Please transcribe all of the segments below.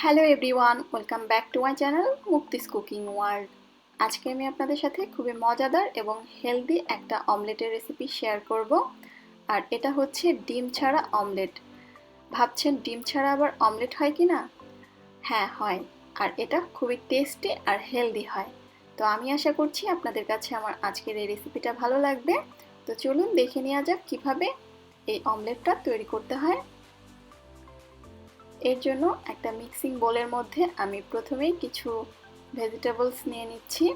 Hello everyone, welcome back to my channel Mukti's cooking world. আজকে আমি আপনাদের সাথে খুবই মজাদার এবং হেলদি একটা অমলেটের রেসিপি শেয়ার করব। আর এটা হচ্ছে ডিম ছাড়া অমলেট। ভাবছেন ডিম ছাড়া আবার অমলেট হয় কি না? হ্যাঁ, হয়। আর এটা খুবই টেস্টি আর হেলদি হয়। তো আমি আশা করছি আপনাদের কাছে আমার আজকের এই রেসিপিটা ভালো লাগবে। তো চলুন দেখে নেওয়া যাক কীভাবে এই অমলেটটা তৈরি করতে হয়। এর জন্য একটা মিক্সিং বোলের মধ্যে আমি প্রথমেই কিছু ভেজিটেবলস নিয়ে নিচ্ছি।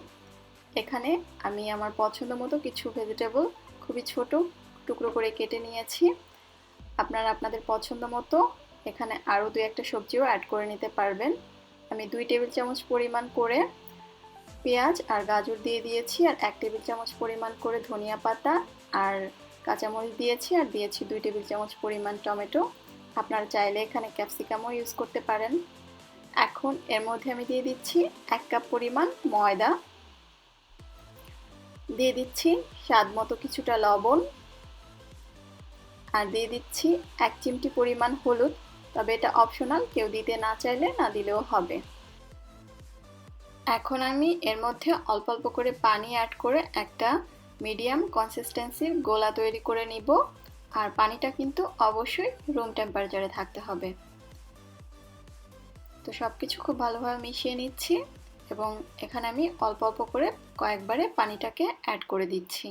এখানে আমি আমার পছন্দ মতো কিছু ভেজিটেবল খুবই ছোট টুকরো করে কেটে নিয়েছি। আপনারা আপনাদের পছন্দ মতো এখানে আরও 2-1টা সবজিও অ্যাড করে নিতে পারবেন। আমি 2 টেবিল চামচ পরিমাণ করে পেঁয়াজ আর গাজর দিয়ে দিয়েছি, আর 1 টেবিল চামচ পরিমাণ করে ধনিয়া পাতা আর কাঁচামরিচ দিয়েছি, আর দিয়েছি 2 টেবিল চামচ পরিমাণ টমেটো। আপনারা চাইলে এখানে ক্যাপসিকামও ইউজ করতে পারেন। এখন এর মধ্যে আমি দিয়ে দিচ্ছি 1 কাপ পরিমাণ ময়দা, দিয়ে দিচ্ছি স্বাদ মতো কিছুটা লবণ, আর দিয়ে দিচ্ছি 1 চিমটি পরিমাণ হলুদ। তবে এটা অপশনাল, কেউ দিতে না চাইলে না দিলেও হবে। এখন আমি এর মধ্যে অল্প অল্প করে পানি অ্যাড করে একটা মিডিয়াম কনসিস্টেন্সির গোলা তৈরি করে নিব। আর পানিটা কিন্তু অবশ্যই রুম টেম্পারেচারে থাকতে হবে। তো সব কিছু খুব ভালোভাবে মিশিয়ে নিচ্ছি এবং এখানে আমি অল্প অল্প করে কয়েকবারে পানিটাকে অ্যাড করে দিচ্ছি।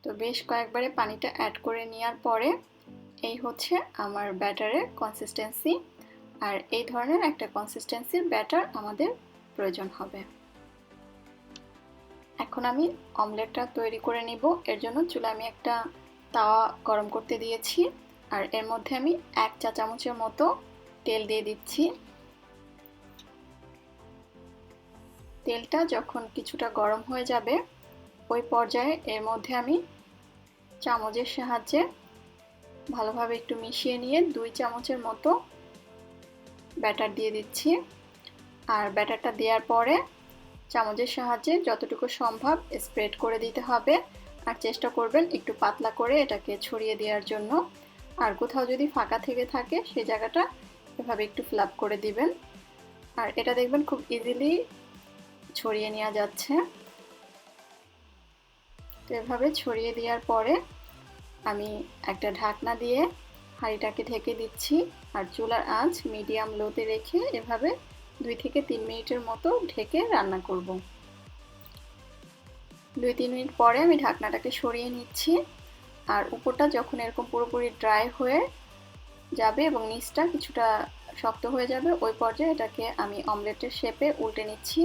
তো বেশ কয়েকবারে পানিটা অ্যাড করে নেওয়ার পরে এই হচ্ছে আমার ব্যাটারের কনসিস্টেন্সি। আর এই ধরনের একটা কনসিস্টেন্সির ব্যাটার আমাদের প্রয়োজন হবে। এখন আমি অমলেটটা তৈরি করে নিব। এর জন্য চুলায় আমি একটা তাওয়া গরম করতে দিয়েছি, আর এর মধ্যে আমি 1 চা চামচের মতো তেল দিয়ে দিচ্ছি। তেলটা যখন কিছুটা গরম হয়ে যাবে ওই পর্যায়ে এর মধ্যে আমি চামচের সাহায্যে ভালোভাবে একটু মিশিয়ে নিয়ে 2 চামচের মতো ব্যাটার দিয়ে দিচ্ছি। আর ব্যাটারটা দেওয়ার পরে চামচের সাহায্যে যতটুকু সম্ভব স্প্রেড করে দিতে হবে, আর চেষ্টা করবেন একটু পাতলা করে এটাকে ছড়িয়ে দেওয়ার জন্য। আর কোথাও যদি ফাঁকা থেকে থাকে সেই জায়গাটা এভাবে একটু ফ্ল্যাপ করে দিবেন। আর এটা দেখবেন খুব ইজিলি ছড়িয়ে নেওয়া যাচ্ছে। তো এভাবে ছড়িয়ে দেওয়ার পরে আমি একটা ঢাকনা দিয়ে হাঁড়িটাকে ঢেকে দিচ্ছি, আর চুলার আঁচ মিডিয়াম লোতে রেখে এভাবে 2 থেকে 3 মিনিটের মতো ঢেকে রান্না করব। 2-3 মিনিট পরে আমি ঢাকনাটাকে সরিয়ে নিচ্ছি। আর উপরটা যখন এরকম পুরোপুরি ড্রাই হয়ে যাবে এবং নিচটা কিছুটা শক্ত হয়ে যাবে ওই পর্যায়ে এটাকে আমি অমলেটের শেপে উল্টে নিচ্ছি।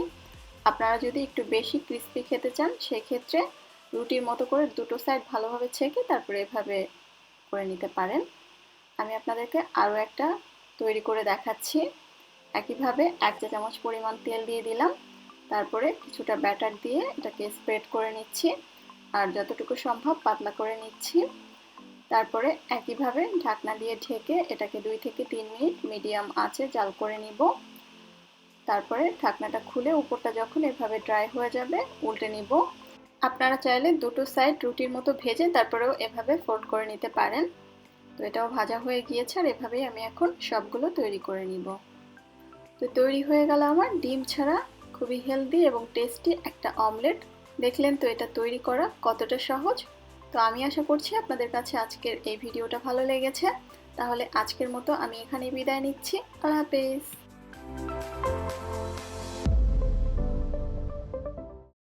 আপনারা যদি একটু বেশি ক্রিস্পি খেতে চান সেক্ষেত্রে রুটির মতো করে দুটো সাইড ভালোভাবে ছেঁকে তারপরে এভাবে করে নিতে পারেন। আমি আপনাদেরকে আরও একটা তৈরি করে দেখাচ্ছি। একইভাবে 1 চা চামচ পরিমাণ তেল দিয়ে দিলাম, তারপরে কিছুটা ব্যাটার দিয়ে এটাকে স্প্রেড করে নিচ্ছি আর যতটুকু সম্ভব পাতলা করে নিচ্ছি। তারপরে একইভাবে ঢাকনা দিয়ে ঢেকে এটাকে 2 থেকে 3 মিনিট মিডিয়াম আঁচে জাল করে নিব। তারপরে ঢাকনাটা খুলে উপরটা যখন এভাবে ড্রাই হয়ে যাবে উল্টে নিব। আপনারা চাইলে দুটো সাইড রুটির মতো ভেজে তারপরেও এভাবে ফোল্ড করে নিতে পারেন। তো এটাও ভাজা হয়ে গিয়েছে, আর এভাবেই আমি এখন সবগুলো তৈরি করে নিব। তো তৈরি হয়ে গেল আমার ডিম ছাড়া খুবই হেলদি এবং টেস্টি একটা অমলেট। দেখলেন তো এটা তৈরি করা কতটা সহজ। তো আমি আশা করছি আপনাদের কাছে আজকের এই ভিডিওটা ভালো লেগেছে। তাহলে আজকের মতো আমি এখানেই বিদায় নিচ্ছি। আল্লাহ হাফেজ।